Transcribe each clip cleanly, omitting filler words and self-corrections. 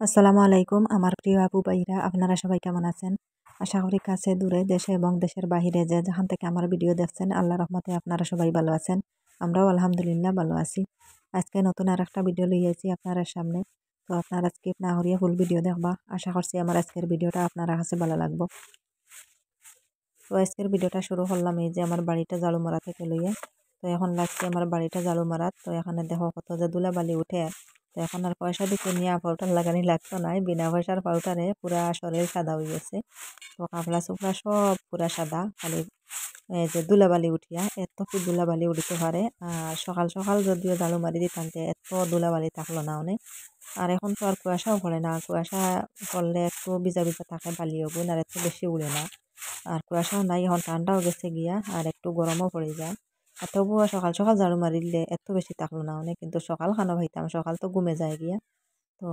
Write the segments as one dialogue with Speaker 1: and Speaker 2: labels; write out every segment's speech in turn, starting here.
Speaker 1: আসসালামু আলাইকুম আমার প্রিয় আপু ভাইরা, আপনারা সবাই কেমন আছেন? আশা করি কাছে দূরে দেশে এবং দেশের বাহিরে যে যেখান থেকে আমার ভিডিও দেখছেন আল্লাহ রহমতে আপনারা সবাই ভালো আছেন। আমরাও আলহামদুলিল্লাহ ভালো আছি। আজকে নতুন আর একটা ভিডিও লইয়েছি আপনারা সামনে। তো আপনারা স্কিপ না করিয়া ফুল ভিডিও দেখবা। আশা করছি আমার আজকের ভিডিওটা আপনারা কাছে ভালো লাগবে। তো আজকের ভিডিওটা শুরু করলাম এই যে আমার বাড়িটা ঝাড়ু মারা থেকে লইয়া। তো এখন লাগছে আমার বাড়িটা ঝাড়ু মারাত। তো এখানে দেখো কত যে ধুলাবালি উঠে। তো এখন আর পয়সা দিতে নিয়ে পাউডার লাগানি লাগতো নাই, বিনা পয়সার পাউডারে পুরা শরীর সাদা হয়ে গেছে। তো কাপড়া চোপড়া সব পুরা সাদা, খালি এই যে ধুলাবালি উঠিয়া এত কি ধুলাবালি উঠিতে পারে। আর সকাল সকাল যদিও ঝাড়ু মারি দিতাম যে এত ধুলাবালি থাকলো না অনেক। আর এখন তো আর কুয়াশাও পড়ে না, কুয়াশা পড়লে একটু ভিজা ভিজা থাকে, বালিও গুণ আর একটু বেশি উড়ে না। আর কুয়াশাও নাই, এখন ঠান্ডাও গেছে গিয়া আর একটু গরমও পড়ে যায়। আর তবুও সকাল সকাল ঝাড়ু মারিলে এত বেশি থাকলো না অনেক, কিন্তু সকাল খানো ভাইতাম, সকাল তো ঘুমে যায় গিয়া। তো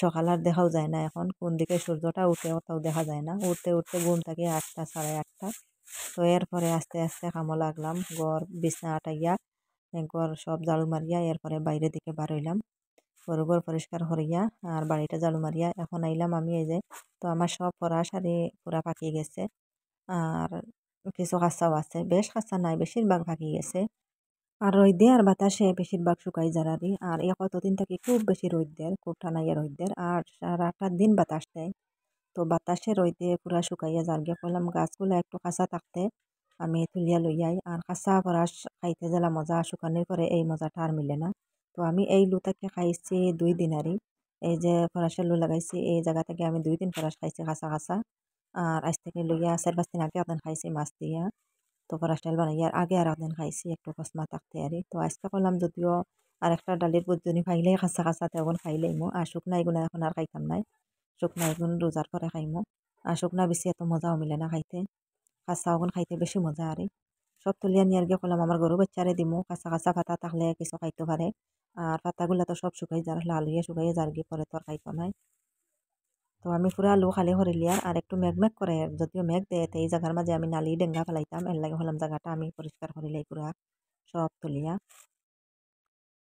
Speaker 1: সকাল আর দেখাও যায় না, এখন কোন দিকে সূর্যটা উঠে ওটাও দেখা যায় না। উঠতে উঠতে ঘুম থাকে 8টা সাড়ে 8টা। তো এরপরে আস্তে আস্তে কামো লাগলাম, ঘর বিছনা আটাইয়া ঘর সব ঝাড়ু মারিয়া এরপরে বাইরের দিকে বার হইলাম, গরু ঘর পরিষ্কার করিয়া আর বাড়িটা ঝাড়ু মারিয়া এখন আইলাম আমি এই যে। তো আমার সব পরা শাড়ি পুরা পাকিয়ে গেছে। আর কিছু কাঁচাও আছে, বেশ কাঁচা নাই, বেশিরভাগ ভাগি গেছে। আর রোদে আর বাতাসে বেশিরভাগ শুকাই যারারি। আর এই কতদিন থেকে খুব বেশি রোদের, খুব টানাইয়া রোদের, আর সারাটা দিন বাতাস দেয়। তো বাতাসে রোদে পুরা শুকাইয়া যার গিয়ে করলাম গাছগুলো একটু কাঁচা থাকতে আমি তুলিয়া লইয়াই। আর কাঁচা পরাস খাইতে গেলা মজা, শুকানির পরে এই মজাটা আর মিলে না। তো আমি এই লুটাকে খাইছি 2 দিনারই। এই যে ফরাসের লু লাগাইছি এই জায়গা থেকে আমি 2 দিন ফরাস খাইছি কাঁচা কাঁচা। আর আজ থেকে লইয়া 4-5 দিন আগে একদিন খাইছি মাছ দিয়া। তো ফরাস ডাল বানাইয়ার আগে আর একদিন খাইছি একটু কসমা থাকতে আরই। তো আজকে করলাম যদিও আর একটা ডালের বুদ্ধনি খাইলেই কাঁচা কাঁচা তেমন খাইলেই মো আর শুকনা এগুলো এখন আর খাইতাম নাই। শুকনা এগুন রোজার পরে খাইমো। আর শুকনা বেশি এত মজাও মিলে না খাইতে, কাঁচা ওগুন খাইতে বেশি মজা আরে। সব তুলিয়া নিয়ে গিয়ে করলাম আমার গরু বাচ্চারে দিমু, কাঁচা কাঁচা পাতা থাকলে কিছু খাইতে পারে। আর পাতাগুলা তো সব শুকাই যার, লাল হইয়া শুকাইয়া যার গিয়ে পরে তো আর খাইতো নাই। তো আমি পুরা আলু খালি হরিলিয়ার আর একটু মেঘ মেঘ করে, যদিও মেঘ দেয় এই জায়গার মাঝে আমি নালি ডেঙ্গা ফেলাইতাম, এর লাগে হলাম জায়গাটা আমি পরিষ্কার করিলাই পুরা সব তুলিয়া।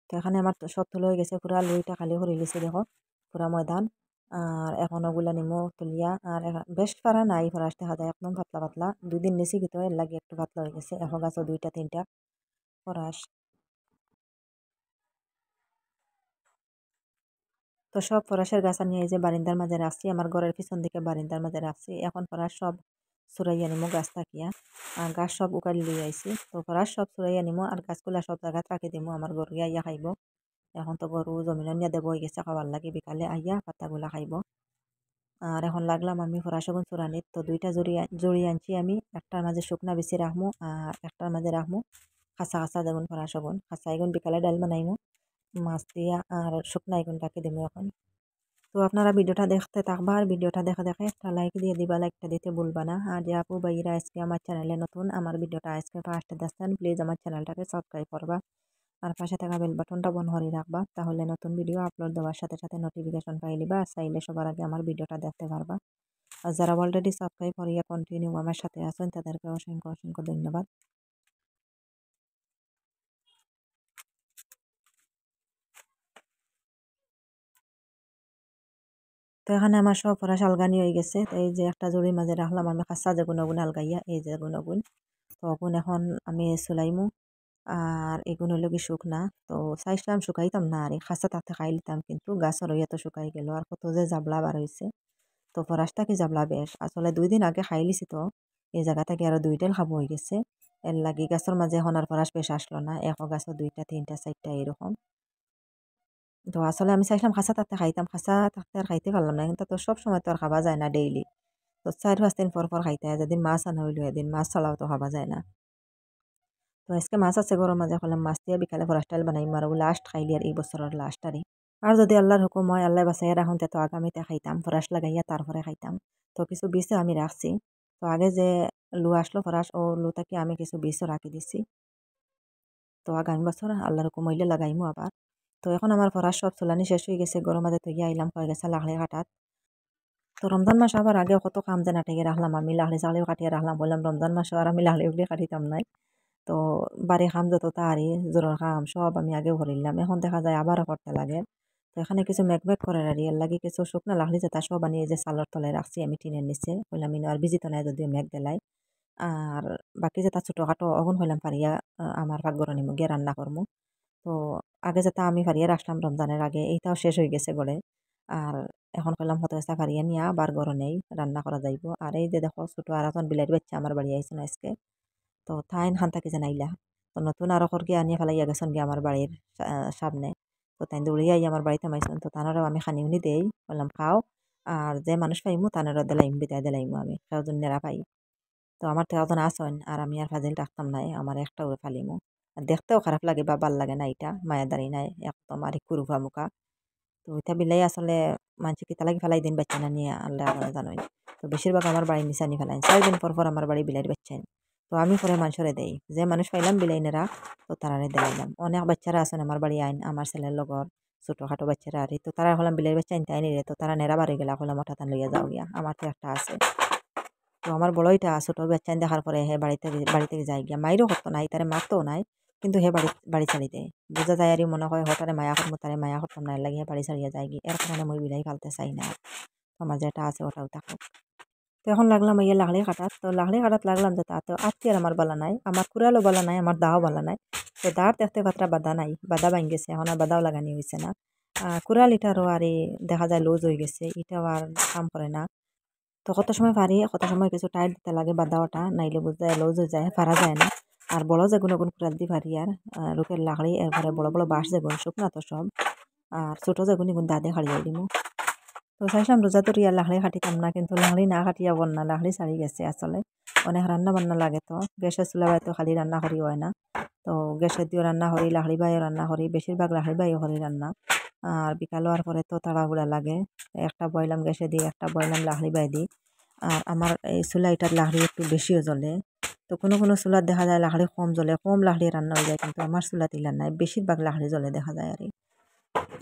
Speaker 1: তো এখানে আমার তো সব তুলে হয়ে গেছে, পুরা লুইটা খালি করে লিছে দেখো, পুরা ময়দান। আর এখন ওগুলা নিমো তুলিয়া আর বেশ পারা নাই, ফরাস দেখা যায় একদম পাতলা পাতলা। 2 দিন নিচে কিন্তু এর লাগে একটু পাতলা হয়ে গেছে, এখন গাছও 2টা 3টা ফরাস। তো সব ফরাসের গাছ নিয়ে এই যে বারিন্দার মাঝে রাখছি, আমার ঘরের পিছন দিকে বারিন্দার মাঝে রাখছি। এখন ফরাস সব চুরাইয়া নিমো গাছ থাকিয়া, আর গাছ সব উকালি লই আইছি। তো ফরাস সব চুরাইয়া নিমো আর গাছগুলা সব জায়গায় রাখি দিমো, আমার গরু আইয়া খাইব। এখন তো গরু জমিন নিয়ে দেব হয়ে গেছে খাবার লাগে, বিকালে আইয়া পাতাগুলা খাইব। আর এখন লাগলাম আমি ফরাসগুন চূড়ানিত। তো 2টা জড়ি আনছি আমি, একটার মাঝে শুকনা বেশি রাখমু আর একটার মাঝে রাখমু কাঁচা কাঁচা যেমন ফরাসগুন। কাঁচা এগুন বিকালে ডাল বানাইমু মাছ দিয়া, আর শুকনা এগুন রাখি দিমু এখন। তো আপনারা ভিডিওটা দেখতে থাকবা আর ভিডিওটা দেখে দেখে একটা লাইক দিয়ে দিবা, লাইকটা দিতে ভুলবা না। আর যে আপু ভাইরা আজকে আমার চ্যানেলে নতুন, আমার ভিডিওটা আজকে ফার্স্টে দেখছেন, প্লিজ আমার চ্যানেলটাকে সাবস্ক্রাইব করবা। আর পাশে থাকা বেল বাটনটা বন্ধ করে রাখবা, তাহলে নতুন ভিডিও আপলোড দেওয়ার সাথে সাথে নোটিফিকেশন পাইলিবা আর চাইলে সবার আগে আমার ভিডিওটা দেখতে পারবা। আর যারা অলরেডি সাবস্ক্রাইব করিয়া কন্টিনিউ আমার সাথে আছেন তাদেরকে অসংখ্য অসংখ্য ধন্যবাদ। তো এখানে আমার সব ফরাস আলগানি হয়ে গেছে। তো এই যে একটা জুড়ির মাঝে রাখলাম আমি কাঁচা যে গুণগুণ আলগাইয়া, এই যে গুণগুণ। তো ওগুন এখন আমি চুলাইমু। আর এগুন হইল কি শুকনা। তো চাইছিলাম শুকাইতাম না আর খাঁচা তাতে খাই লিতাম, কিন্তু গাছের হইয়া তো শুকাই গেল আর কত যে জাবলা বার হয়েছে। তো ফরাসটা কি জাবলা বেশ, আসলে 2 দিন আগে খাই লিছি। তো এই জায়গা থেকে আরো 2 দিন খাবো হয়ে গেছে। এর লাগি গাছের মাঝে এখন আর ফরাস বেশ আসলো না, এক গাছও 2টা 3টা 4টা এরকম। তো আসলে আমি চাইছিলাম খাঁচা থাকতে খাইতাম, খাঁচা থাকতে আর খাইতে পারলাম না, কিন্তু তো সব সময় তো আর খাওয়া যায় না ডেইলি। তো 4-5 দিন পর পর খাইতে হয়, যেদিন মাছ আনা হইলো এদিন মাছ ছাড়াও তো খাওয়া যায় না। তো আজকে মাছ আছে গরম মাঝে করলাম, মাছ দিয়ে বিকালে ফরাস টাইল বানাইম আর লাস্ট খাইলি আর এই বছরের লাস্ট আর যদি আল্লাহর হুকুম হয়, আল্লাহ বাসাইয়া রাখুন তো আগামীতে খাইতাম, ফরাস লাগাইয়া তারপরে খাইতাম। তো কিছু বীজও আমি রাখছি। তো আগে যে লু আসলো ফরাস, ও লুটাকে আমি কিছু বীজও রাখি দিছি। তো আগামী বছর আল্লাহর হুকুম হইলে লাগাইমু আবার। তো এখন আমার ফরাস সব চুলানি শেষ হয়ে গেছে, গরম মাঝে তৈয়া আইলাম হয়ে গেছে লাখড়ি কাটাত। তো রমজান মাস আবার আগে কত কাম যে নাটিয়ে রাখলাম, আমি লাখড়ি চাকড়িও কাটিয়ে রাখলাম, বললাম রমজান মাসে আর আমি লাখড়ি উগলি কাটিতাম নাই। তো বাড়ি খাম যত তাড়াতাড়ি জোরের খাম সব আমি আগেও করিলাম, এখন দেখা যায় আবারও করতে লাগে। তো এখানে কিছু মেঘমেঘ করে আর এর লাগে কিছু শুকনা লাখলি যেটা সব আনিয়ে যে চালর তলে রাখছি আমি টিনের নিচে হইলাম আর বিজি তলায় যদিও মেঘ দেলাই আর বাকি যেটা ছোটখাটো অগুন হইলাম পারিয়া আমার পাকঘর নিমু গিয়ে রান্না করমু। তো আগে যেটা আমি ফারিয়া রাখলাম রমজানের আগে এইটাও শেষ হয়ে গেছে গড়ে। আর এখন কইলাম হয়তো একটা ফারিয়া নিয়া আবার গড় নেই রান্না করা যাইব। আর এই যে দেখো ছোট আর এখন বিলাইর বাচ্চা আমার বাড়ি আইসুন আজকে। তো তাইন খান থাকি জানাইলা। তো নতুন আরো খড়কি আনিয়ে ফেলাইয়া গেছেন গিয়ে আমার বাড়ির সামনে। তো তাই দৌড়িয়ে আই আমার বাড়িতে মাইছেন তো তানারও আমি খানি উনি দেই বললাম খাও। আর যে মানুষ পাইমু তানারও দিলাইম বিদায় দিলাইমু আমি কাউজন নেরা পাই। তো আমার তো এখন আসন আর আমি আর ফাজিল রাখতাম নাই আমার একটা উড়ে ফালিমু। আর দেখতেও খারাপ লাগে বা ভাল লাগে না এটা মায়াদারি নাই একদম আর কুরুফা মুখা। তো এটা বিলাই আসলে মানুষ কিতা লাগি ফেলাই দিন বাচ্চা না নিয়ে আল্লাহ আপনারা জানোই। তো বেশিরভাগ আমার বাড়ির নিচে আনি ফেলাই 6 দিন পর আমার বাড়ি বিলাইর বাচ্চাই। তো আমি পরে মানুষরে দেই যে মানুষ পাইলাম বিলাইনেরা তো তারারে দিলাইলাম অনেক বাচ্চারা আছেন আমার বাড়ি আইন আমার ছেলের লগর ছোটখাটো বাচ্চারা আর তো তারা হলাম বিলাইর বাচ্চা আনতে আইনি রে তো তারা নেরা বাড়ি গেলা হলাম ওটা লইয়া যাও গিয়া আমার তো একটা আছে। তো আমার বড়ইটা ছোট বাচ্চা দেখার পরে হে বাড়িতে যাই গিয়া মাইরও হতো নাই তারে মারতো নাই কিন্তু হে বাড়ি ছাড়ি দেয় বোঝা যায় আর মনে হয় হঠাৎ মায়া করবো তারে মায়া করতাম না লাগে বাড়ি ছাড়িয়া যাই গিয়ে এর কারণে মই বিলাই ফালতে চাই না আমার যেটা আছে ওটাও থাকুক। তো এখন লাগলাম ইয়ে লাহড়ি কাটাত তো লাহড়ি কাটাত লাগলাম যে তাতে আত্মীয় আমার বালা নাই আমার কুড়ালও বালা নাই আমার দাও বালা নাই। তো দাঁড় দেখতে পাত্রা বাধা নাই বাধা ভাঙ গেছে এখন আর বাধাও লাগানি হয়েছে না। কুড়াল ইটারও আর দেখা যায় লুজ হয়ে গেছে এটাও আর কাম করে না। তো কত সময় পারি কত সময় কিছু টাইট দিতে লাগে বাদা ওটা নাইলে বুঝতে লুজ হয়ে যায় পারা যায় না। আর বড় যেগুলো গুণ কুড়াল দিয়ে পারি আর রুখের লাকড়ি এরপরে বড় বড় বাঁশ যেগুন শুকনা তো সব আর ছোট যেগুন গুণ দাদে হারিয়ে দিমু। তো চাইছিলাম রোজা তো রিয়া লাকড়ি কাটিতাম না কিন্তু লাকড়ি না কাটিয়া বন্যা লাকড়ি ছাড়ি গেছে আসলে অনেক রান্না বান্না লাগে তো গ্যাসের চুলা তো খালি রান্না করি হয় না। তো গ্যাসের দিয়েও রান্না করি লাকড়ি বাইও রান্না করি বেশিরভাগ লাকড়ি বাইও করি রান্না। আর বিকাল হওয়ার পরে তো তাড়াহুড়া লাগে একটা বইলাম গ্যাসে দিই একটা বইলাম লাকড়ি বাই দিই। আর আমার এই চুলাইটার লাকড়ি একটু বেশিও জ্বলে। তো কোনো কোনো চুলার দেখা যায় লাকড়ি কম জ্বলে কম লাকড়ি রান্না হয়ে যায় কিন্তু আমার চুলাত ইলার নাই বেশিরভাগ লাকড়ি জ্বলে দেখা যায় আর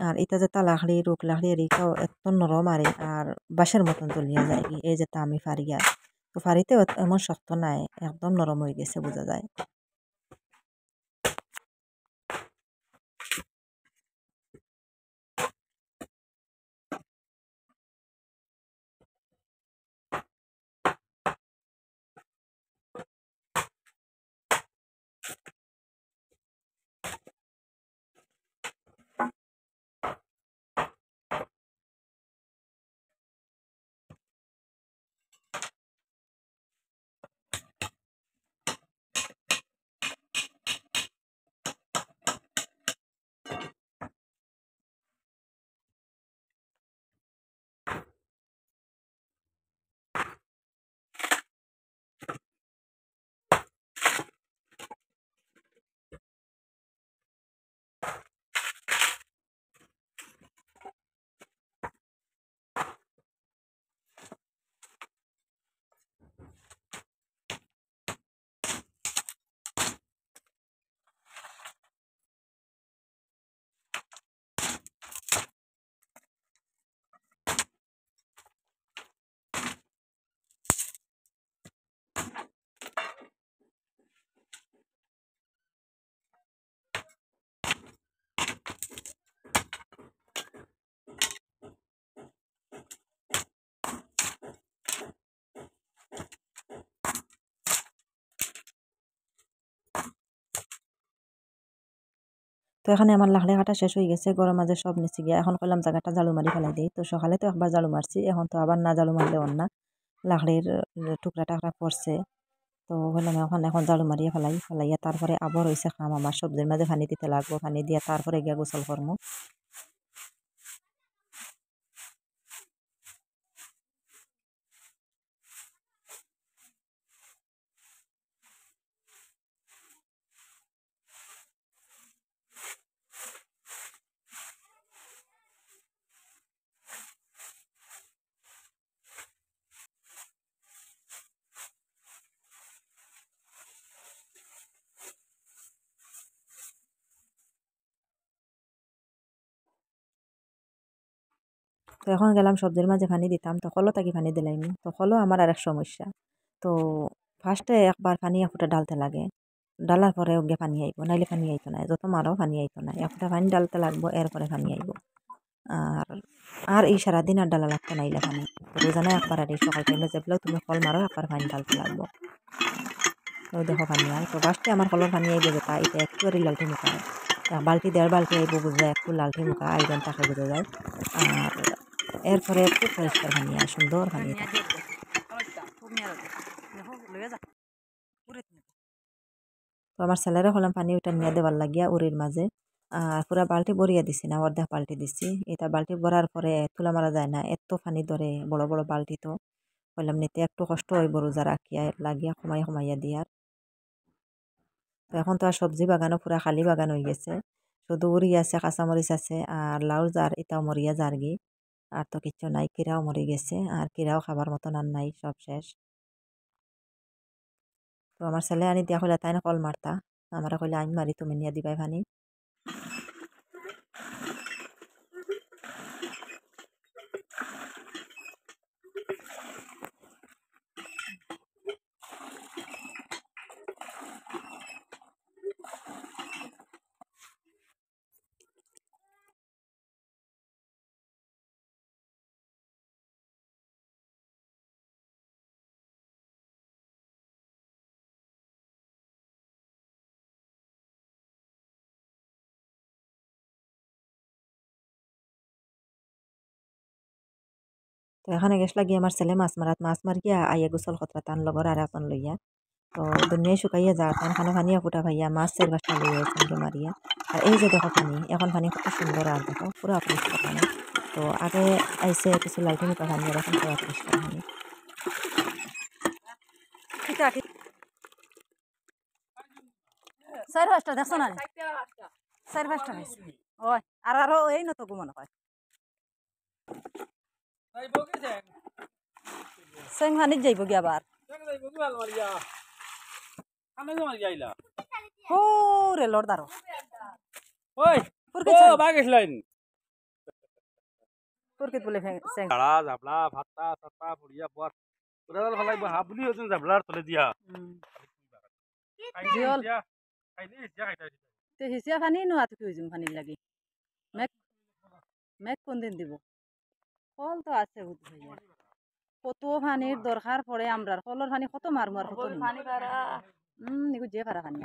Speaker 1: আর এটা যেটা লাকড়ি রুখ লাকড়ি এরিটাও এত নরম আর বাঁশের মতন জ্বলিয়া যায় কি এই যেটা আমি ফারি আর তো ফারিতেও এমন শক্ত নাই একদম নরম হয়ে গেছে বোঝা যায়। তো এখানে আমার লাকড়ি কাটা শেষ হয়ে গেছে গরম মাঝে সব নিচে গিয়া এখন করলাম জায়গাটা ঝাড়ু মারি ফেলাই দিই তো সকালে তো একবার ঝাড়ু মারছি এখন তো আবার না ঝাড়ু মারলে অন্য লাকড়ির টুকরা টাকরা পড়ছে। তো বললাম এখন এখন ঝাড়ু মারিয়ে ফেলাইয়া তারপরে আবার হয়েছে খাম আমার সবজির মাঝে পানি দিতে লাগবো পানি দিয়ে তারপরে গিয়া গোসল করবো। তো এখন গেলাম সবজির মাঝে পানি দিতাম তো কলো তাকি পানি দিলাইনি তো কলো আমার আরেক সমস্যা। তো ফার্স্টে একবার পানি এক ফুটা ডালতে লাগে ডালার পরে ওগে পানি আইব নাইলে পানি আইতো না যত মারও পানি আইতো না এক ফুটা পানি ডালতে লাগবো এরপরে পানি আইব। আর আর এই সারাদিন আর ডালা লাগতো না ইলা পানি রোজানা একবার আর এই সকাল টাইমে যেগুলো তুমি ফল মারো একবার পানি ডালতে লাগবো তো দেখো পানি আর তো বাসটি আমার কলর পানি আইবে যেটা এটা একটু আর লালটি মুখা বালতি 1.5 বালতি আইব বুঝা একটু লালটি মুখা আইরন তাকে বুঝা যায় আর এরপরে একটু পরিষ্কার পানি আর সুন্দর পানি তো আমার ছেলেরা হলাম পানি ওইটা নিয়ে দেওয়ার লাগিয়া উড়ির মাঝে আর পুরা বালতি ভরিয়া দিছি না অর্ধেক বালতি দিছি এটা বালতি ভরার পরে তুলা মারা যায় না এত পানি ধরে বড় বড় বালতি তো বললাম নিতে একটু কষ্ট হইব রোজা রাখিয়া লাগিয়া কমাইয়া দিয়ার তো এখন তো আর সবজি বাগানও পুরা খালি বাগান হয়ে গেছে শুধু উড়ি আছে কাঁচামরিচ আছে আর লাউ জার এটাও মরিয়া জারগি আর তো কিচ্ছু নাই কিরাও মরে গেছে আর কিরাও খাবার মতন আর নাই সব শেষ তো আমার ছেলে আনি দিয়া কইলা তাই না কল মারতা আমার কইলে আইন মারি তুমি নিয়ে দিবাই পানি তো এখানে গেছলা গিয়ে আমার ছেলে মাছ মারিয়া আইয়া গোসল খতরা তান লগর আর এখন লইয়া তো দুনিয়ায় শুকাইয়া যা তান খানো পানিয়া ফুটা ভাইয়া মাছ 4-5টা লইয়া আছেন মারিয়া আর এই যে দেখো পানি এখন পানি কত সুন্দর আর দেখো পুরা পরিষ্কার পানি তো আগে আইসে কিছু লাইটে মুখা পানি আর এখন পুরা পরিষ্কার পানি 4-5টা দেখছো না 4-5টা হয়েছে ওই আর আরো এই নতো মনে হয় সেং পানিত যাইব গিয়া আবার হো রেলর দারো
Speaker 2: ওই ও বাগেশ লাইন
Speaker 1: পুরকিত বলে সেং
Speaker 2: গাড়া জাবলা ভাতটা সাতটা ফুড়িয়া বর ওরাল ফলাই হাবলি হতেন জাবলার তলে দিয়া
Speaker 1: জিওল
Speaker 2: খাইলি যা খাইতা
Speaker 1: তে হিসিয়া পানি নো আত কইজুম পানি লাগি মেক মেক কোন দিন দিব কল তো আছে বুঝ ভাইয়া কত পানির দরকার পড়ে আমরার কলর পানি কত মারমু আর কত পানি পারা নিগু যে পারা পানি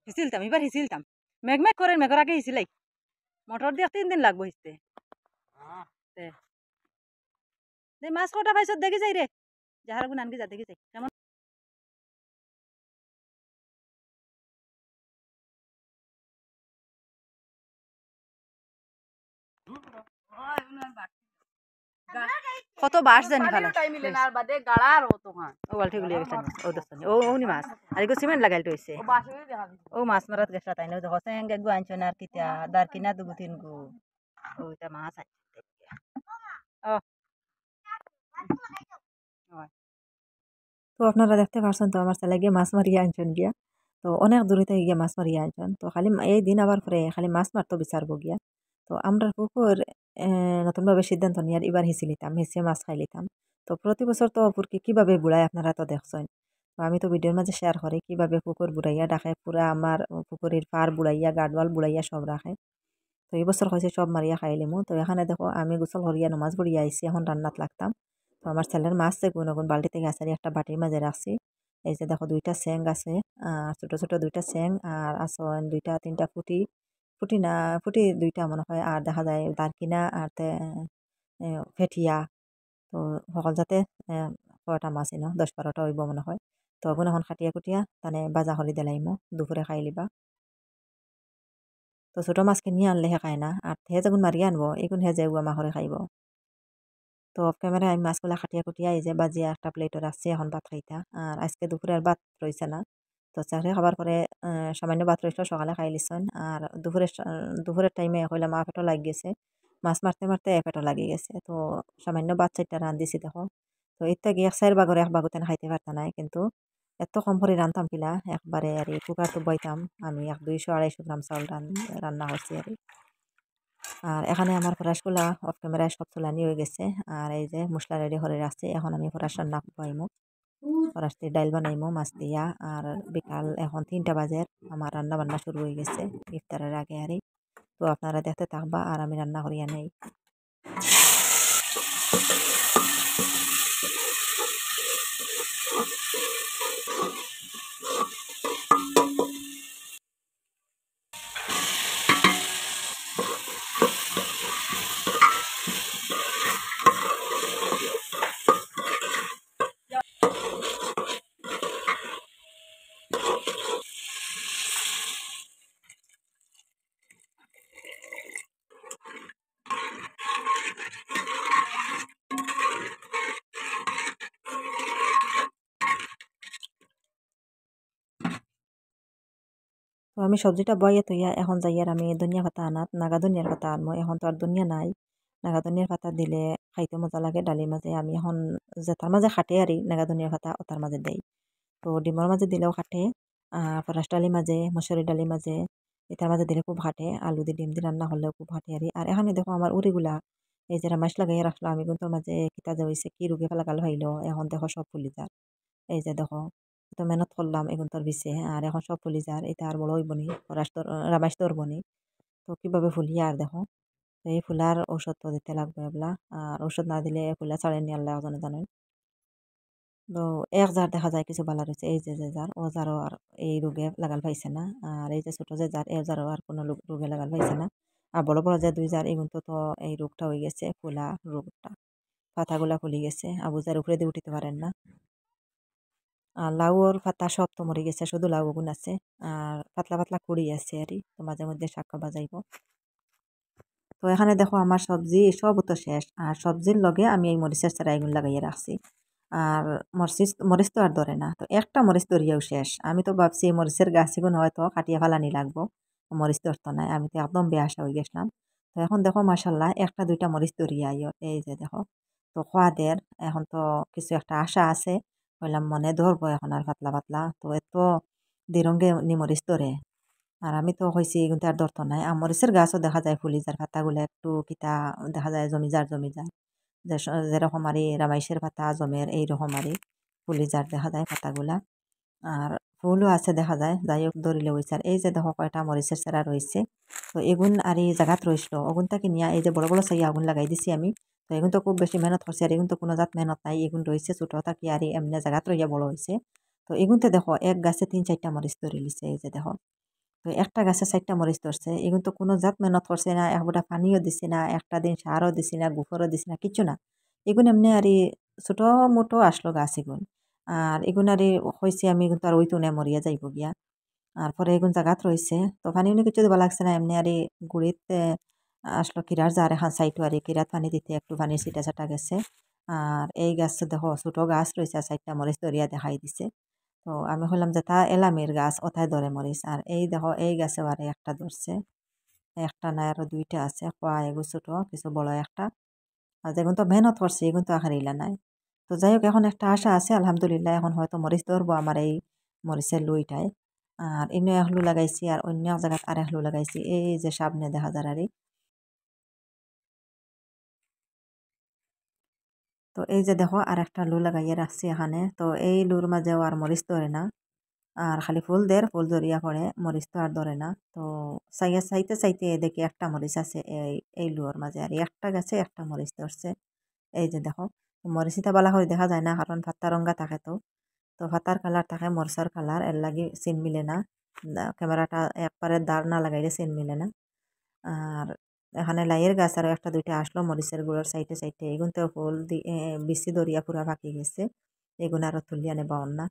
Speaker 1: হিসিলতাম এবার হিসিলতাম মেঘ মেঘ করে মেঘর আগে হিসিলাই মোটর দিয়ে 3 দিন লাগবো হিসতে দে মাছ কটা পাইছ দেখি যাই রে যাহার গুণ আনকি যা দেখি যাই কেমন কত বাস জানি ভালো ও বালতি গুলিয়ে গেছে ও দোস্তানি ও নি মাছ আর এগো সিমেন্ট লাগাইল হইছে ও মাছ মারাত গেছলা তাই না দেখো সেং গু আনছ না আর কিতা দার কিনা দুগু তিন গু ওইটা মাছ আছে ও তো আপনারা দেখতে পারছেন তো আমার ছেলে গিয়ে মাছ মারিয়া আনছেন গিয়া তো অনেক দূরে থেকে গিয়া মাছ মারিয়া আনছেন তো খালি এই দিন আবার পরে খালি মাছ মারতো বিচারবো গিয়া তো আমরা পুকুর নতুনভাবে সিদ্ধান্ত নিয়ে এবার হিসি লিতাম হিসিয়ে মাছ খাই লিতাম তো প্রতি বছর তো পুকুরকে কিভাবে বুড়ায় আপনারা তো দেখছেন তো আমি তো ভিডিওর মাঝে শেয়ার করি কিভাবে পুকুর বুড়াইয়া ডাকে পুরা আমার পুকুরের পার বুড়াইয়া গাডওয়াল বুড়াইয়া সব রাখে তো এই বছর হয়েছে সব মারিয়া খাইলিমু তো এখানে দেখো আমি গোসল করিয়া নমাজ পড়িয়া আইসি এখন রান্নাত লাগতাম তো আমার ছেলের মাছ গুণ গুণ বালতি থেকে আসারি একটা বাটির মাঝে রাখছি এই যে দেখো 2টা স্যাং আছে আর ছোট ছোট 2টা স্যাং আর আছে 2-3টা ফুটি ফুটি না ফুটি 2টা মনে হয় আর দেখা যায় দারকিনা আর ফেটিয়া তো সকল যাতে কয়টা মাছ এনো 10-12টা হইব মনে হয় তো গুণ এখন খাটিয়া কুটিয়া তানে বাজা হলি দিলাইমো দুপুরে খাই লিবা তো ছোট মাছ কিনি আনলেহে খায় না আর হে যেগুন মারি আনবো এগুন হে যাইব মাহরে খাইব তো অফ ক্যামেরায় আমি মাছগুলা খাটিয়া খুটিয়া এই যে বাজিয়া একটা প্লেটও রাখছি এখন ভাত খাইতা আর আজকে দুপুরে আর ভাত রয়েছে না তো চাকরি খাবার পরে সামান্য ভাত রয়েছিল সকালে খাই লিছেন আর দুপুরের টাইমে হইলাম মা পেটও লাগি গেছে মাছ মারতে মারতে পেটও লাগি গেছে তো সামান্য ভাত 4টা রান্ধিছি দেখো তো ইত্যা গিয়ে 4 ভাগর 1 ভাগতেন খাইতে পারতা নাই কিন্তু এত কম করে রান্তাম কিলা একবারে আর কুকারটো বইতাম আমি 200-250 গ্রাম চাউল রান্না করছি আর এখানে আমার ফরাসগুলা অফ ক্যামেরায় সব তোলানি হয়ে গেছে আর এই যে মশলা রেডি করে রাখছি এখন আমি ফরাস রান্না পাইমু ফরাস দিয়ে ডাইল বানাইমু মাছ দিয়া আর বিকাল এখন 3টা বাজে আমার রান্না বান্না শুরু হয়ে গেছে ইফতারের আগে আরই তো আপনারা দেখতে থাকবা আর আমি রান্না করিয়া নেই। তো আমি সবজিটা বয়ে থইয়া এখন যাইয়ার আমি ধনিয়া পাতা আনাত নাগা ধনিয়ার পাতা আনবো। এখন তো আর ধনিয়া নাই, নাগা ধনিয়ার পাতা দিলে খাইতে মজা লাগে ডালির মাঝে। আমি এখন যেটার মাঝে খাটে আরি নাগা ধনিয়ার পাতা ওটার মাঝে দেই। তো ডিমের মাঝে দিলেও খাটে, ফরাস ডালির মাঝে, মসুরি ডালির মাঝে, এটার মাঝে দিলে খুব খাটে। আলু দিয়ে ডিম দিয়ে রান্না করলেও খুব খাটে আরি। আর এখানে দেখো আমার উড়িগুলা এই যে রামাইশ লাগাইয়া রাখলো আমি কিন্তু মাঝে কিতা যে হয়েছে কি রোগে ফেলাগাল হইলো, এখন দেখো সব ফুলি যার। এই যে দেখো তো মেহনত করলাম এগুন তোর বিছে, আর এখন সব ফুলি যার। এটা আর বড় হইবনি, রামাইশ ধরবনি। তো কিভাবে ফুলিয়া আর দেখো। তো এই ফুলার ঔষধ তো দিতে লাগবে এবলা, আর ঔষধ না দিলে ফুলা ছাড়ে নিয়ে আল্লাহ জানে জানেন। তো এক জার দেখা যায় কিছু বালা রয়েছে, এই যে জার ও জারও আর এই রোগে লাগাল পাইছে না। আর এই যে ছোট যে জার এ জারও আর কোনো রোগে লাগাল পাইছে না। আর বড় বড় যে দুই জার এগুলো তো এই রোগটা হয়ে গেছে, ফুলা রোগটা, পাতাগুলা ফুলি গেছে, আবু জার উপরে দিয়ে উঠিতে পারেন না। আর লাউর পাতা সব তো মরে গেছে, শুধু লাউ গুণ আছে। আর পাতলা পাতলা কুড়ি আছে আর তো মাঝে মধ্যে শাক খাওয়া যাইব। তো এখানে দেখো আমার সবজি সব তো শেষ, আর সবজির লগে আমি এই মরিচের চারা এগুলো লাগাইয়া রাখছি। আর মরিচ তো আর ধরে না, তো একটা মরিচ ধরিয়াও শেষ। আমি তো ভাবছি এই মরিচের গাছ এগুলো হয়তো কাটিয়া ফেলানি লাগবো, মরিচ ধরতো নাই। আমি তো একদম বেআশা হয়ে গেছিলাম। তো এখন দেখো মাসাল্লাহ একটা দুইটা মরিচ ধরিয়া আইও, এই যে দেখো। তো খোয়াদের এখন তো কিছু একটা আশা আছে, বললাম মনে ধরবো এখন আর পাতলা পাতলা। তো এত দিরঙ্গে নি মরিচ ধরে, আর আমি তো হয়েছি কিন্তু আর ধরতো নাই। মরিচের গাছও দেখা যায় ফুলি যার, পাতাগুলো একটু কিতা দেখা যায় জমিজার জমিজার, যেরকম আর রামাইশের পাতা জমের এইরকম আর ফুলি যার দেখা যায় পাতাগুলা। আর ফুলও আছে দেখা যায়, যাই হোক ধরিলে হয়েছে। আর এই যে দেখো কয়টা মরিচের চারা রয়েছে, তো এগুন আর এই জায়গাত রইছিল অগুনটাকে নিয়ে এই যে বড় বড় চাই আগুন লাগাই দিছি আমি। তো এগুন তো খুব বেশি মেহনত করছে, আর এগুন তো কোনো জাত মেহনত নাই, এগুন রয়েছে ছোট থাকি আর এমনি জায়গাত রইয়া বড় হয়েছে। তো এগুনতে দেখো এক গাছে 3-4টা মরিচ ধরে লিছে, এই যে দেখো। তো একটা গাছে 4টা মরিচ ধরছে, এগুন তো কোনো জাত মেহনত করছে না, এক ফোঁটা পানিও দিছি না, একটা দিন সারও দিছি না, গোবরও দিছি না, কিচ্ছু না। এগুন এমনি আর ছোট মোটো আসলো গাছ এগুন। আর এগুন আর হয়েছে আমি কিন্তু আর ওইতো না মরিয়া যাইব গিয়া। আর পরে এগুন জাগাত রয়েছে, তো পানি উনি কিছু দিবা লাগছে না, এমনি আর গুড়িতে আসলো কিরার যার এখন সাইটো আর কিরাত পানি দিতে একটু পানির ছিটা ছাটা গেছে। আর এই গাছ দেখো ছোট গাছ রয়েছে, আর 4টা মরিচ ধরিয়া দেখাই দিছে। তো আমি বললাম যে তা এলামের গাছ ওথায় ধরে মরিচ। আর এই দেখো এই গাছে আর একটা ধরছে, একটা না আরো দুইটা আছে, খোয়া এগু ছোট কিছু বড় একটা। আর যেগুন তো মেহনত করছে এগুন তো আখার ইলা নাই। তো যাই হোক এখন একটা আশা আছে আলহামদুলিল্লাহ, এখন হয়তো মরিচ ধরবো আমার এই মরিচের লুইটায়। আর এমনি এক লু লাগাইছি, আর অন্য এক জায়গাত আর এক লু লাগাইছি, এই যে সামনে দেখা যায় আর তো এই যে দেখো আর একটা লু লাগাইয়া রাখছি এখানে। তো এই লুর মাঝেও আর মরিচ ধরে না, আর খালি ফুল দের ফুল জড়িয়া পড়ে, মরিচ তো আর ধরে না। তো চাইতে চাইতে দেখি একটা মরিচ আছে এই লুয়ার মাঝে, আর একটা গাছে একটা মরিচ ধরছে। এই যে দেখো মরিচিটা বালা করে দেখা যায় না, কারণ ভাত্তা রঙ্গা থাকে। তো তো ভাতার কালার থাকে মরসার কালার, এর লাগি সিন মিলে না। ক্যামেরাটা একবারে দাঁড় না লাগাইলে সিন মিলে না। আর এখানে লাইয়ের গাছ আরও একটা দুইটা আসলো মরিচের গুঁড়োর সাইডে সাইডে, এগুনতেও ফুল দিয়ে বিচি দরিয়া পুরা পাকি গেছে, এগুন আরও তুলিয়া নেবা না।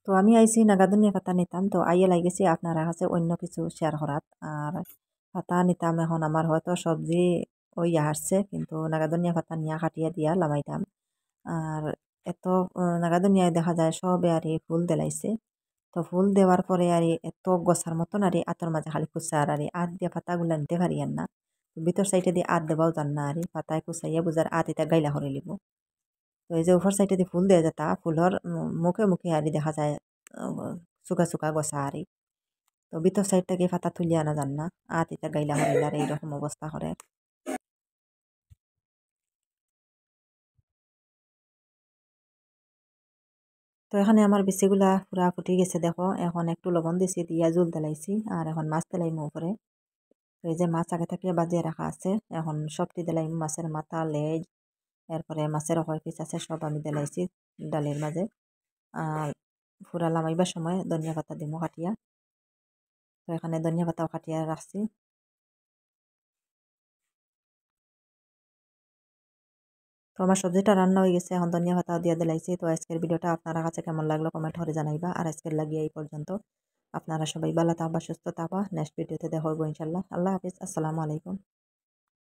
Speaker 1: তো আমি আইছি নাগাদুনিয়া পাতা নিতাম, তো আইয়ে লাগেছি আপনারা কাছে অন্য কিছু শেয়ার করাত। আর পাতা নিতাম এখন আমার হয়তো সবজি ওই হাসছে, কিন্তু নাগাদুনিয়া পাতা নিয়া কাটিয়া দিয়া লামাইতাম। আর এত নাগাদুনিয়ায় দেখা যায় সবে আর ফুল দেলাইছে। তো ফুল দেওয়ার পরে আর এত গছার মতন আর আতর মাঝে খালি কুচার আর আত দিয়া পাতাগুলা নিতে পারি আর না। ভিতর সাইডে দিয়ে আত দেবাও জান না, আর পাতায় কুচাইয়া বুঝার আত এটা গাইলা করে লিব। তো এই যে উপর সাইডে দিয়ে ফুল দেওয়া যেতা, ফুলর মুখে মুখে আর দেখা যায় চুকা চুকা গছা আর তো ভিতর সাইড থেকে পাতা তুলিয়া আনা যান না, আত এটা গাইলা হরিল আর এইরকম অবস্থা করে। তো এখানে আমার বিচিগুলা পুরা ফুটি গেছে দেখো, এখন একটু লবণ দিছি, দিয়া জুল তেলাইছি, আর এখন মাছ তেলাইমু উপরে। তো এই যে মাছ আগে থেকে বাজিয়ে রাখা আছে, এখন সবটি দিলাইমু, মাছের মাথা, লেজ, এরপরে মাছের অকয় পিস আছে সব আমি দিলাইছি ডালের মাঝে। আর পুরা লামাইবার সময় ধনিয়া পাতা দিমু কাটিয়া। তো এখানে ধনিয়া পাতাও কাটিয়া রাখছি। তো আমার সবজিটা রান্না হয়ে গেছে, এখন ধনিয়া পাতাও দিয়ে দিলাইছি। তো আজকের ভিডিওটা আপনারা কাছে কেমন লাগলো কমেন্ট করে জানাইবা। আর আজকের লাগিয়ে এই পর্যন্ত। আপনারা সবাই ভালো থাকবা, সুস্থ থাকবা। নেক্সট ভিডিওতে দেখা হইব ইনশাল্লাহ। আল্লাহ হাফিজ, আসসালামু আলাইকুম।